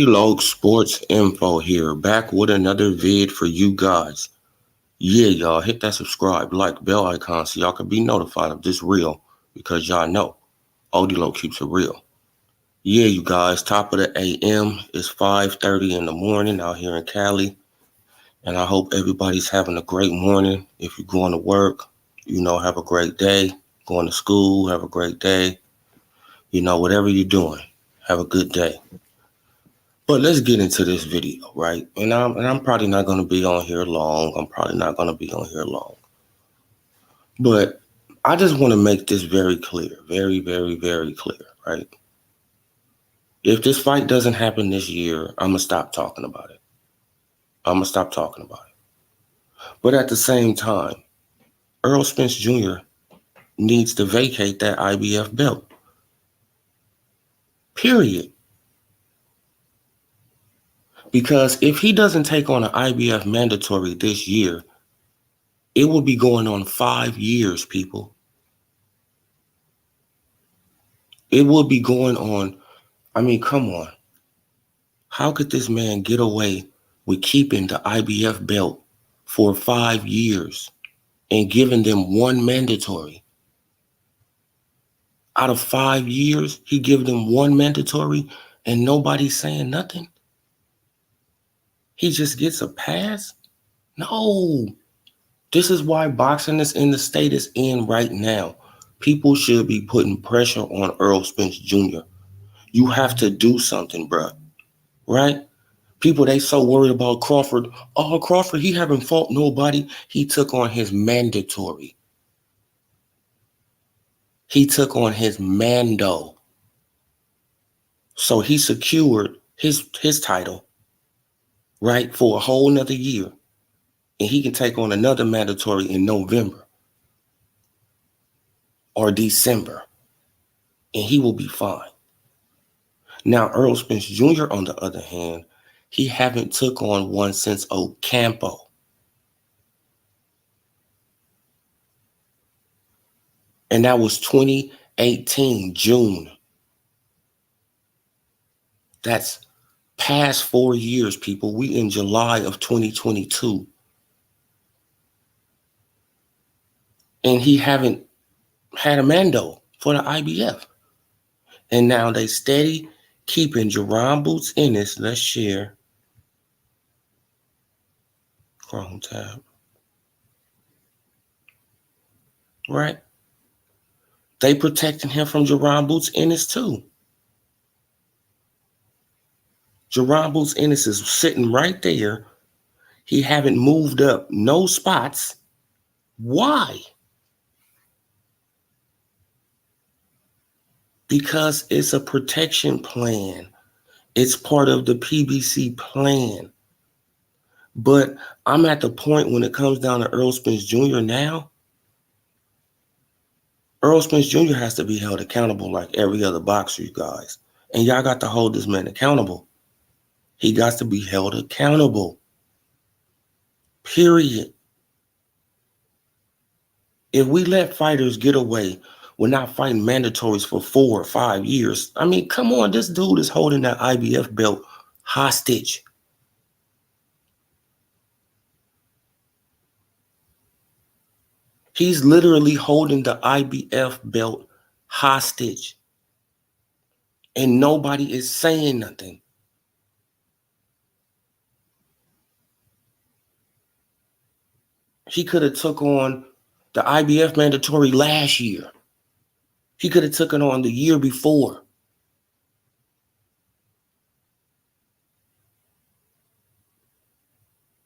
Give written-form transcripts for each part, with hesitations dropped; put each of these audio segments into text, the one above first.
Log Sports Info here, back with another vid for you guys. Yeah, y'all, hit that subscribe, like, bell icon so y'all can be notified of this reel, because y'all know Log keeps it real. Yeah, you guys, top of the AM, it's 5:30 in the morning out here in Cali, and I hope everybody's having a great morning. If you're going to work, have a great day. Going to school, have a great day. Whatever you're doing, have a good day. But let's get into this video, right? And I'm probably not going to be on here long. But I just want to make this very clear, very, very, very clear, right? If this fight doesn't happen this year, I'm going to stop talking about it. But at the same time, Errol Spence Jr. needs to vacate that IBF belt. Period. Because if he doesn't take on an IBF Mandatory this year, it will be going on 5 years, people. It will be going on. I mean, come on. How could this man get away with keeping the IBF belt for 5 years and giving them one mandatory? Out of 5 years, he gave them one mandatory and nobody's saying nothing? He just gets a pass? No. This is why boxing is in the state it's in right now. People should be putting pressure on Errol Spence Jr. You have to do something, bruh. Right? People, they so worried about Crawford. Oh, Crawford, he haven't fought nobody. He took on his mandatory. He took on his mando. So he secured his title, right, for a whole nother year. And he can take on another mandatory in November or December. And he will be fine. Now, Errol Spence Jr., on the other hand, he haven't took on one since Ocampo. And that was 2018, June. That's past 4 years, people. We in July of 2022. And he haven't had a mando for the IBF. And now they steady keeping Jerron Boots Ennis. Let's share. Chrome tab. Right? They protecting him from Jerron Boots Ennis too. Jerron Boots Ennis is sitting right there. He haven't moved up no spots. Why? Because it's a protection plan. It's part of the PBC plan. But I'm at the point when it comes down to Errol Spence Jr. now, Errol Spence Jr. has to be held accountable like every other boxer, you guys. And y'all got to hold this man accountable. He got to be held accountable. Period. If we let fighters get away with not fighting mandatories for 4 or 5 years, I mean, come on, this dude is holding that IBF belt hostage. He's literally holding the IBF belt hostage. And nobody is saying nothing. He could have took on the IBF Mandatory last year. He could have taken on the year before.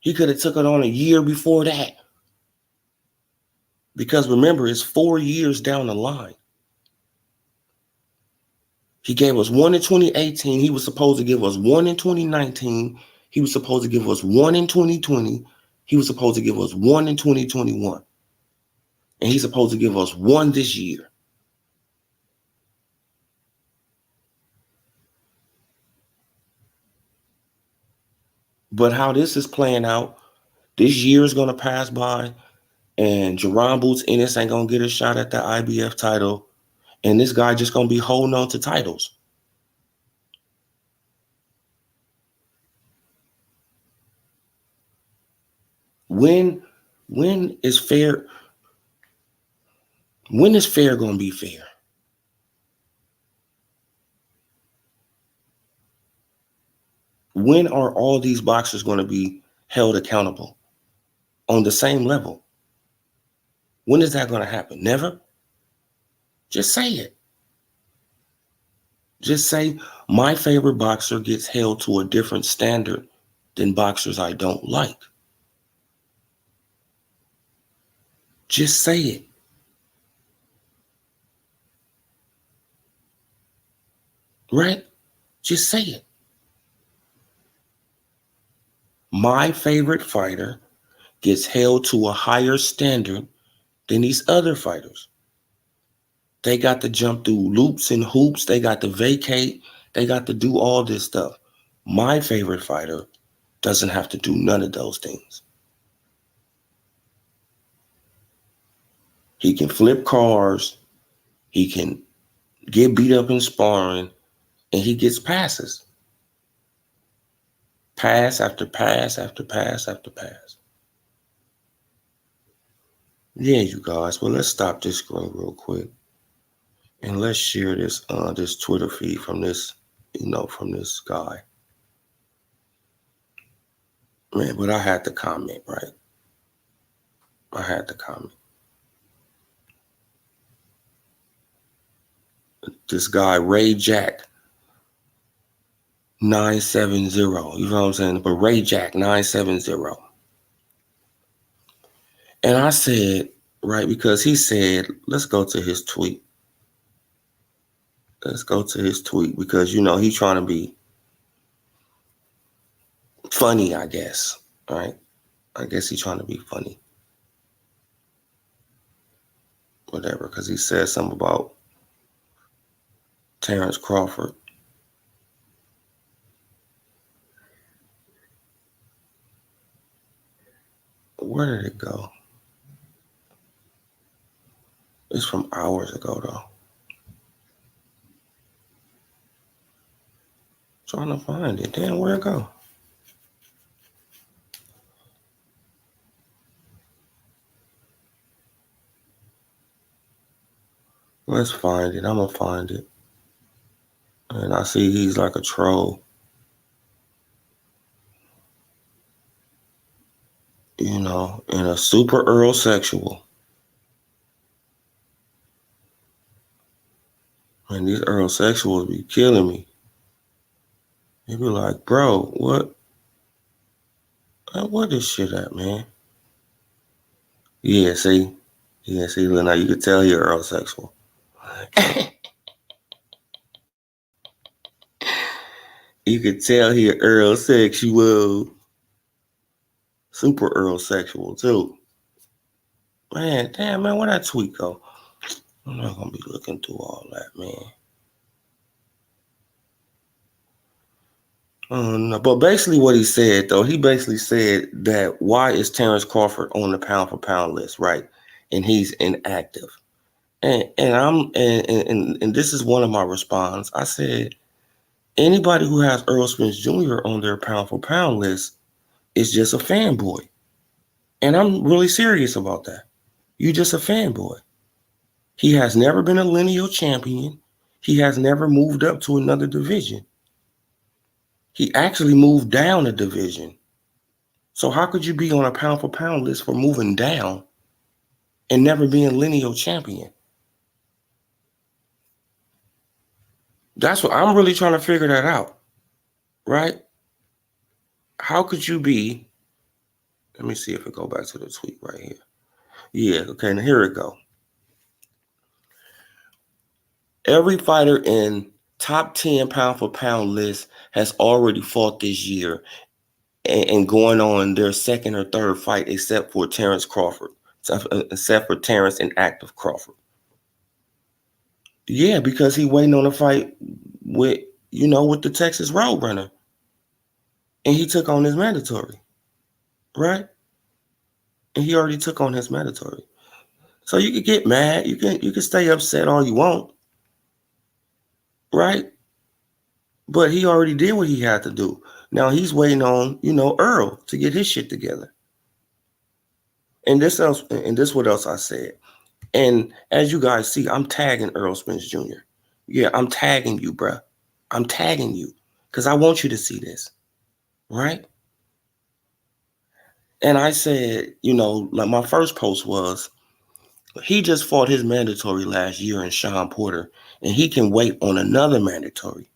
He could have took it on a year before that. Because remember, it's 4 years down the line. He gave us one in 2018. He was supposed to give us one in 2019. He was supposed to give us one in 2020. He was supposed to give us one in 2021. And he's supposed to give us one this year. But how this is playing out, this year is going to pass by, and Jerron Boots Ennis ain't going to get a shot at the IBF title, and this guy just going to be holding on to titles. When is fair? When is fair going to be fair? When are all these boxers going to be held accountable on the same level? When is that going to happen? Never? Just say it. Just say, my favorite boxer gets held to a different standard than boxers I don't like. Just say it. Right? Just say it. My favorite fighter gets held to a higher standard than these other fighters. They got to jump through loops and hoops. They got to vacate. They got to do all this stuff. My favorite fighter doesn't have to do none of those things. He can flip cars. He can get beat up in sparring, and he gets passes. Pass after pass after pass after pass. Yeah, you guys. Well, let's stop this screen real quick, and let's share this this Twitter feed from this, from this guy. Man, but I had to comment, right? I had to comment. This guy, Ray Jack 970. You know what I'm saying? But Ray Jack 970. And I said, right, because he said, let's go to his tweet. Let's go to his tweet because, he's trying to be funny, I guess. Right? I guess he's trying to be funny. Whatever, because he said something about Terrence Crawford. Where did it go? It's from hours ago, though. Trying to find it. Damn, where'd it go? Let's find it. I'm going to find it. And I see he's like a troll. And a super Earl sexual. And these Earl sexuals be killing me. They be like, bro, what is shit at, man? Yeah, see, now you could tell he Earl sexual. You could tell he Earl sexual. Super Earl sexual, too. Man, damn, man, where that tweet go? I'm not going to be looking through all that, man. No, but basically what he said, though, he basically said that why is Terrence Crawford on the pound for pound list, right? And he's inactive. And this is one of my responses. I said, anybody who has Errol Spence Jr. on their pound for pound list is just a fanboy. And I'm really serious about that. You're just a fanboy. He has never been a lineal champion. He has never moved up to another division. He actually moved down a division. So how could you be on a pound for pound list for moving down and never being lineal champion? That's what I'm really trying to figure that out, right? How could you be Let me see if it go back to the tweet right here. Yeah, okay, now here it go. Every fighter in top 10 pound for pound list has already fought this year and going on their second or third fight except for Terrence Crawford, except for Terrence and active Crawford. Yeah, because he waiting on a fight with, with the Texas Roadrunner. And he took on his mandatory, right? And he already took on his mandatory. So you can get mad, you can stay upset all you want, right? But he already did what he had to do. Now he's waiting on, Errol to get his shit together. And this what else I said. And as you guys see, I'm tagging Errol Spence Jr. Yeah, I'm tagging you, bruh. I'm tagging you because I want you to see this, right? And I said, like my first post was, he just fought his mandatory last year in Sean Porter, and he can wait on another mandatory.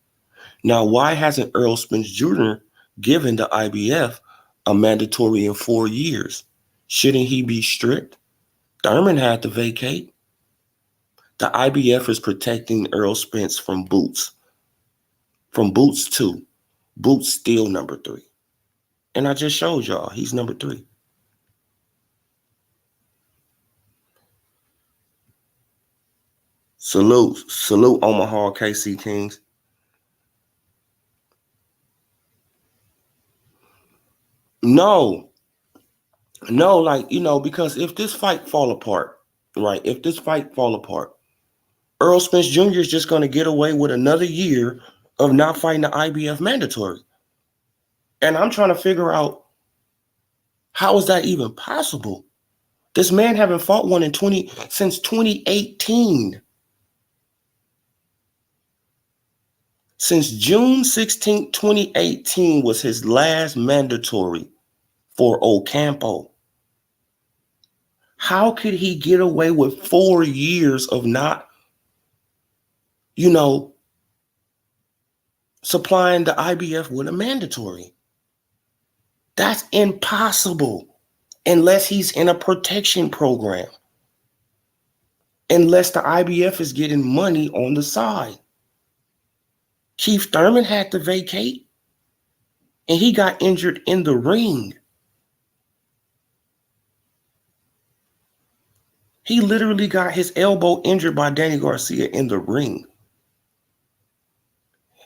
Now, why hasn't Errol Spence Jr. given the IBF a mandatory in 4 years? Shouldn't he be strict? Thurman had to vacate. The IBF is protecting Errol Spence from Boots. From Boots 2. Boots still number 3. And I just showed y'all he's number 3. Salute Omaha KC Kings. No, because if this fight fall apart, right? If this fight fall apart, Errol Spence Jr. is just going to get away with another year of not fighting the IBF mandatory. And I'm trying to figure out, how is that even possible? This man haven't fought one since 2018. Since June 16, 2018 was his last mandatory for Ocampo. How could he get away with 4 years of not, supplying the IBF with a mandatory? That's impossible unless he's in a protection program. Unless the IBF is getting money on the side. Keith Thurman had to vacate, and he got injured in the ring. He literally got his elbow injured by Danny Garcia in the ring.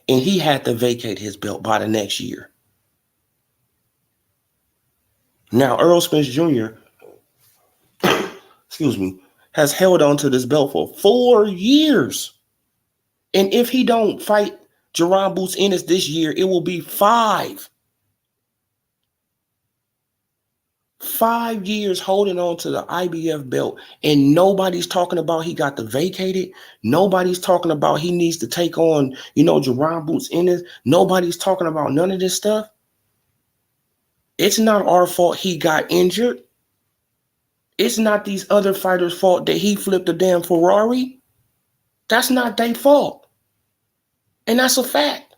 And he had to vacate his belt by the next year. Now, Errol Spence Jr., has held on to this belt for 4 years. And if he don't fight Jerron Boots Ennis this year, it will be 5. 5 years holding on to the IBF belt, and nobody's talking about he got to vacate it. Nobody's talking about he needs to take on, Jerron Boots Ennis. Nobody's talking about none of this stuff. It's not our fault he got injured. It's not these other fighters' fault that he flipped a damn Ferrari. That's not their fault. And that's a fact.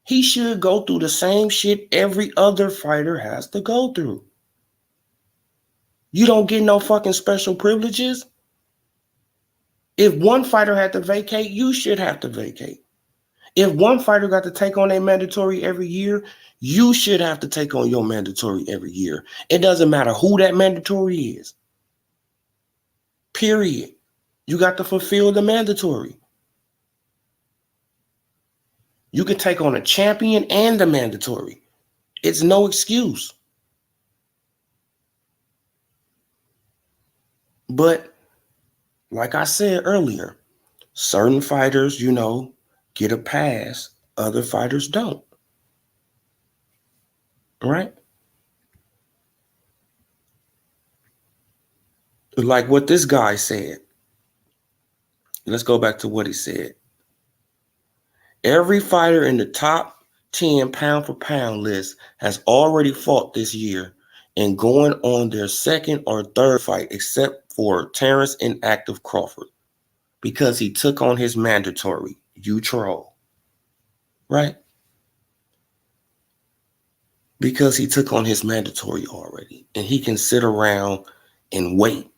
He should go through the same shit every other fighter has to go through. You don't get no fucking special privileges. If one fighter had to vacate, you should have to vacate. If one fighter got to take on a mandatory every year, you should have to take on your mandatory every year. It doesn't matter who that mandatory is. Period. You got to fulfill the mandatory. You can take on a champion and the mandatory. It's no excuse. But like I said earlier, certain fighters, get a pass. Other fighters don't. Right? Like what this guy said. Let's go back to what he said. Every fighter in the top 10 pound for pound list has already fought this year and going on their second or third fight except for Terrence and active Crawford because he took on his mandatory. You troll. Right? because he took on his mandatory already, and he can sit around and wait.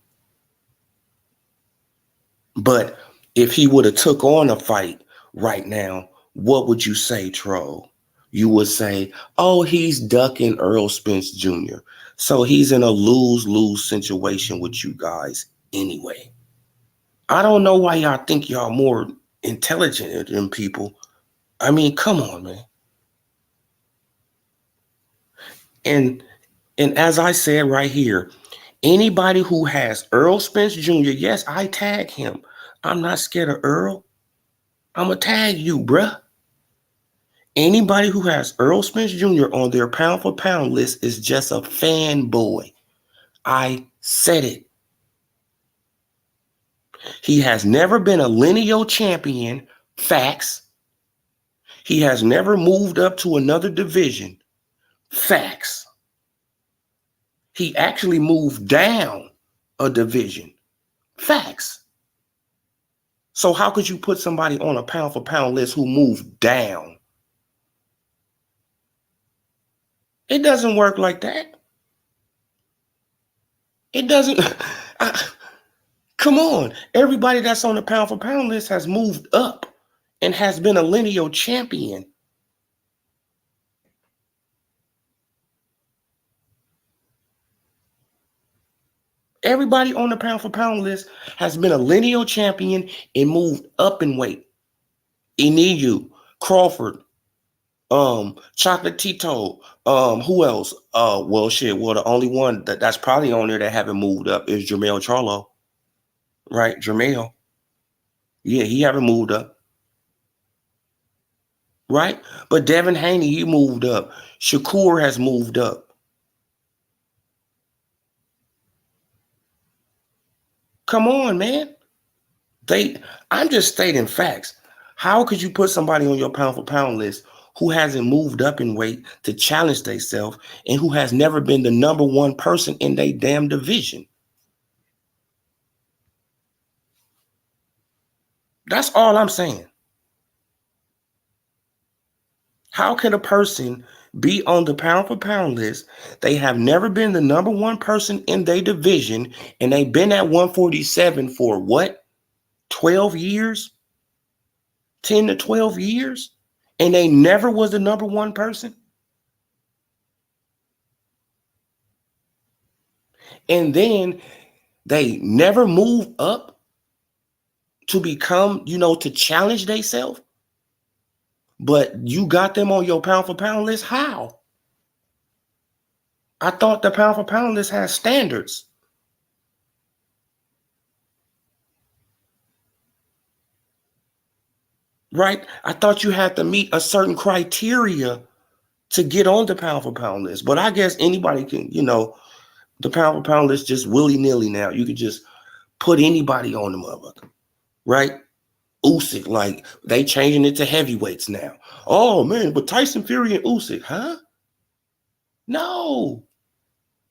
But if he would have took on a fight right now, what would you say, Troll? You would say, oh, he's ducking Errol Spence Jr. So he's in a lose-lose situation with you guys anyway. I don't know why y'all think y'all more intelligent than people. I mean, come on, man. And as I said right here, anybody who has Errol Spence Jr., yes, I tag him. I'm not scared of Earl. I'm going to tag you, bruh. Anybody who has Errol Spence Jr. on their pound for pound list is just a fanboy. I said it. He has never been a lineal champion. Facts. He has never moved up to another division. Facts. He actually moved down a division. Facts. So how could you put somebody on a pound for pound list who moved down? It doesn't work like that. It doesn't. Come on. Everybody that's on the pound for pound list has moved up and has been a lineal champion. Everybody on the pound for pound list has been a lineal champion and moved up in weight. Iniyu, Crawford, Chocolate Tito, who else? Well, the only one that's probably on there that haven't moved up is Jermell Charlo. Right, Jermell. Yeah, he haven't moved up. Right? But Devin Haney, he moved up. Shakur has moved up. Come on, man. I'm just stating facts. How could you put somebody on your pound for pound list who hasn't moved up in weight to challenge themselves and who has never been the number one person in their damn division? That's all I'm saying. How can a person be on the pound for pound list? They have never been the number one person in their division, and they've been at 147 for what? 12 years? 10 to 12 years? And they never was the number one person? And then they never move up to become, to challenge themselves? But you got them on your pound for pound list? How? I thought the pound for pound list has standards. Right? I thought you had to meet a certain criteria to get on the pound for pound list. But I guess anybody can, the pound for pound list just willy-nilly now. You can just put anybody on the motherfucker. Right? Usyk, like they changing it to heavyweights now. Oh man, but Tyson Fury and Usyk, huh? No.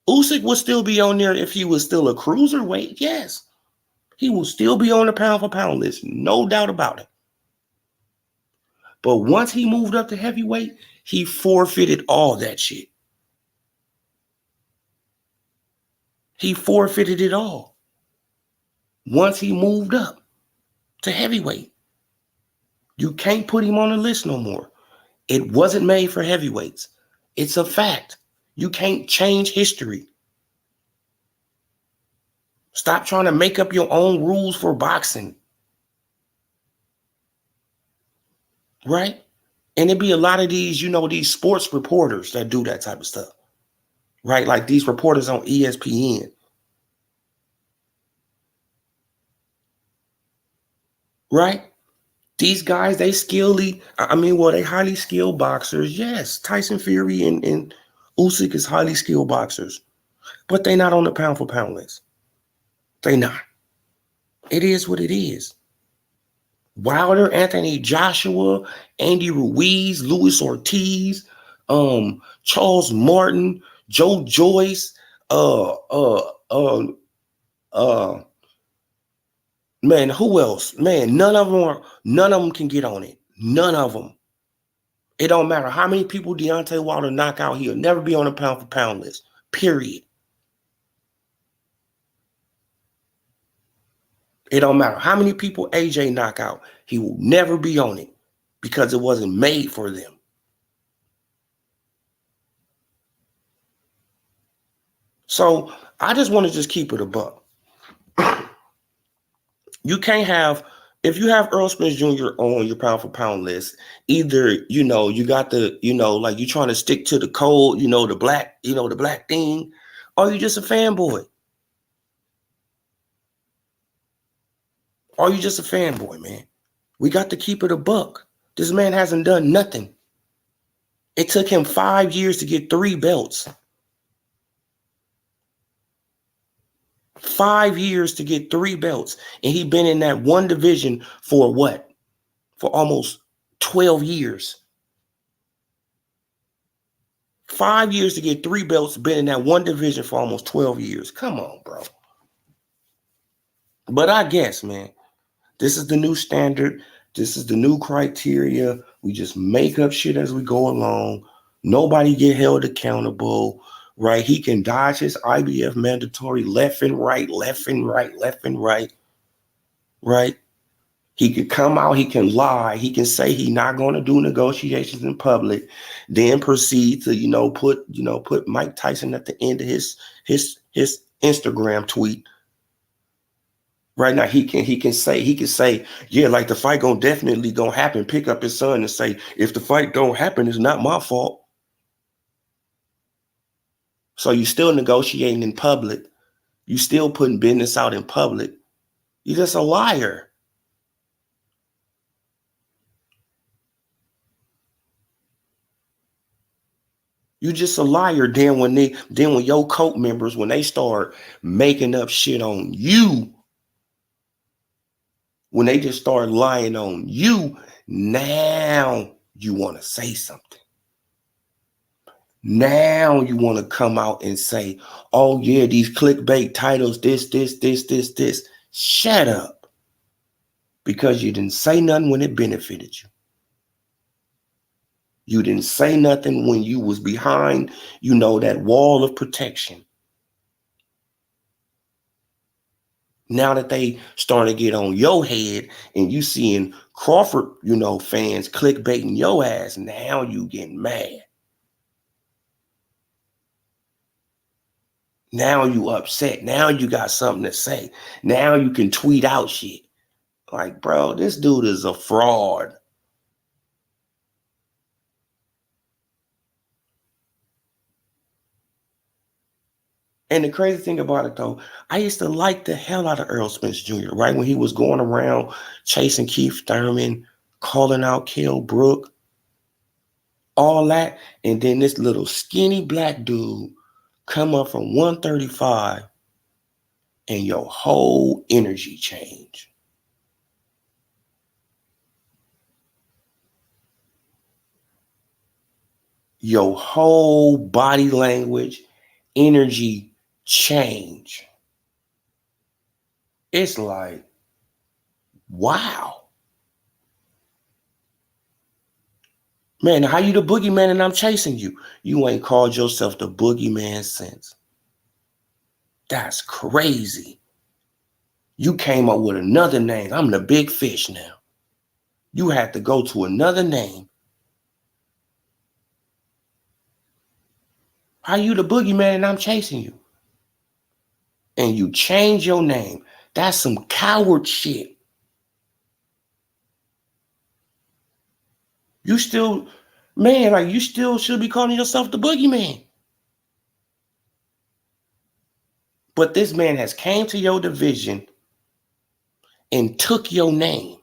Usyk would still be on there if he was still a cruiserweight. Yes. He will still be on the pound for pound list. No doubt about it. But once he moved up to heavyweight, he forfeited all that shit. He forfeited it all. Once he moved up to heavyweight, you can't put him on the list no more. It wasn't made for heavyweights. It's a fact. You can't change history. Stop trying to make up your own rules for boxing. Right? And it'd be a lot of these, these sports reporters that do that type of stuff. Right? Like these reporters on ESPN. Right? These guys, they highly skilled boxers. Yes, Tyson Fury and Usyk is highly skilled boxers. But they not on the pound for pound list. They not. It is what it is. Wilder, Anthony Joshua, Andy Ruiz, Luis Ortiz, Charles Martin, Joe Joyce, man, who else? Man, none of them can get on it. None of them. It don't matter how many people Deontay Wilder knock out, he'll never be on a pound for pound list. Period. It don't matter how many people AJ knock out, he will never be on it because it wasn't made for them. So I just want to just keep it a buck. You can't have, if you have Errol Spence Jr. on your pound for pound list, either, you got the, like you trying to stick to the code, the black thing, or you just a fanboy. Or you just a fanboy, man. We got to keep it a buck. This man hasn't done nothing. It took him 5 years to get 3 belts. 5 years to get 3 belts. And he been in that one division for what? For almost 12 years. 5 years to get 3 belts, been in that one division for almost 12 years. Come on, bro. But I guess, man, this is the new standard. This is the new criteria. We just make up shit as we go along. Nobody get held accountable, right? He can dodge his IBF mandatory left and right, right? He could come out, he can lie, he can say he's not going to do negotiations in public, then proceed to, put Mike Tyson at the end of his Instagram tweet. Right now, he can say, yeah, like the fight definitely gonna happen. Pick up his son and say, if the fight don't happen, it's not my fault. So you still negotiating in public. You still putting business out in public. You're just a liar. You just a liar. Then when your cult members, when they start making up shit on you, when they just start lying on you, now you want to say something. Now you want to come out and say, oh yeah, these clickbait titles, this. Shut up. Because you didn't say nothing when it benefited you. You didn't say nothing when you was behind, that wall of protection. Now that they starting to get on your head and you seeing Crawford, fans clickbaiting your ass, now you getting mad. Now you upset. Now you got something to say. Now you can tweet out shit. Like, bro, this dude is a fraud. And the crazy thing about it, though, I used to like the hell out of Errol Spence Jr., right? When he was going around chasing Keith Thurman, calling out Kell Brook, all that. And then this little skinny black dude come up from 135 and your whole energy change. Your whole body language, energy change. It's like, wow. Man, how you the boogeyman and I'm chasing you? You ain't called yourself the boogeyman since. That's crazy. You came up with another name. I'm the big fish now. You had to go to another name. How you the boogeyman and I'm chasing you? And you change your name. That's some coward shit. You still, man, you still should be calling yourself the boogeyman. But this man has came to your division and took your name.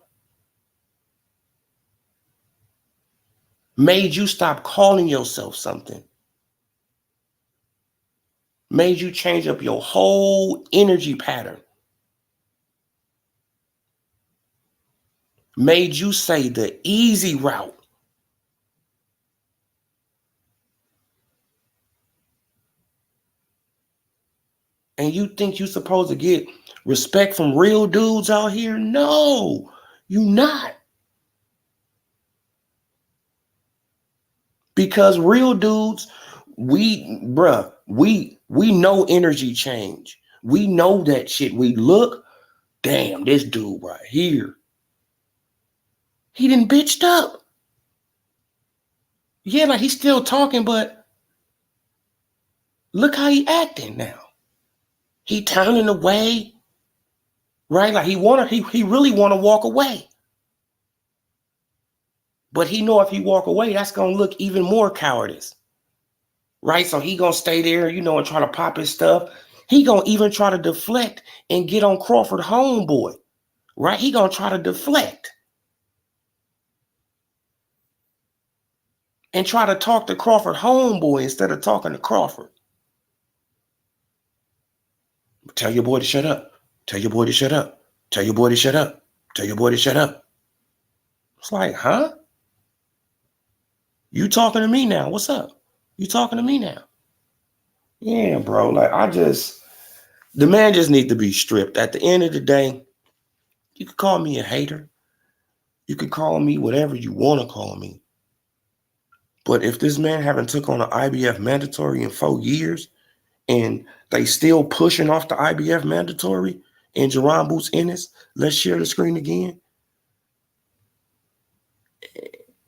Made you stop calling yourself something. Made you change up your whole energy pattern. Made you say the easy route. And you think you're supposed to get respect from real dudes out here? No, you not. Because real dudes, we know energy change. We know that shit. We look, damn, this dude right here, he done bitched up. Yeah, like he's still talking, but look how he acting now. He turning away, right? Like he really wanna walk away. But he know if he walk away, that's gonna look even more cowardice. Right? So he gonna stay there, and try to pop his stuff. He gonna even try to deflect and get on Crawford homeboy. Right? He gonna try to deflect and try to talk to Crawford homeboy instead of talking to Crawford. Tell your boy to shut up. Tell your boy to shut up. Tell your boy to shut up. Tell your boy to shut up. It's like, huh? You talking to me now? What's up? You talking to me now? Yeah, bro. Like the man just needs to be stripped. At the end of the day, you could call me a hater. You could call me whatever you want to call me. But if this man haven't took on an IBF Mandatory in 4 years and they still pushing off the IBF Mandatory and Jerron Boots Ennis, let's share the screen again.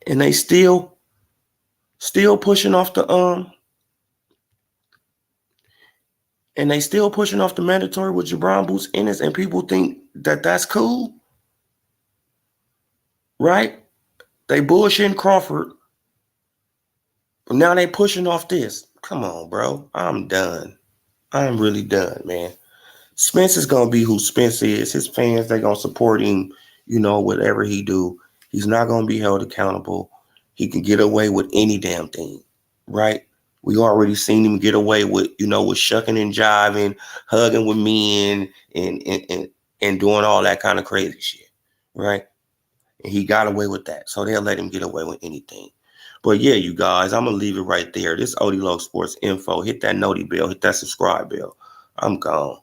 And they still pushing off the and they still pushing off the mandatory with Jerron Boots Ennis, and people think that that's cool, right? They bullshitting Crawford. Now they pushing off this. Come on, bro. I'm done. I'm really done, man. Spence is going to be who Spence is. His fans, they're going to support him, whatever he do. He's not going to be held accountable. He can get away with any damn thing, right? We already seen him get away with, with shucking and jiving, hugging with men, and doing all that kind of crazy shit, right? And he got away with that. So they'll let him get away with anything. But yeah, you guys, I'm going to leave it right there. This Odie Low Sports Info. Hit that noti bell. Hit that subscribe bell. I'm gone.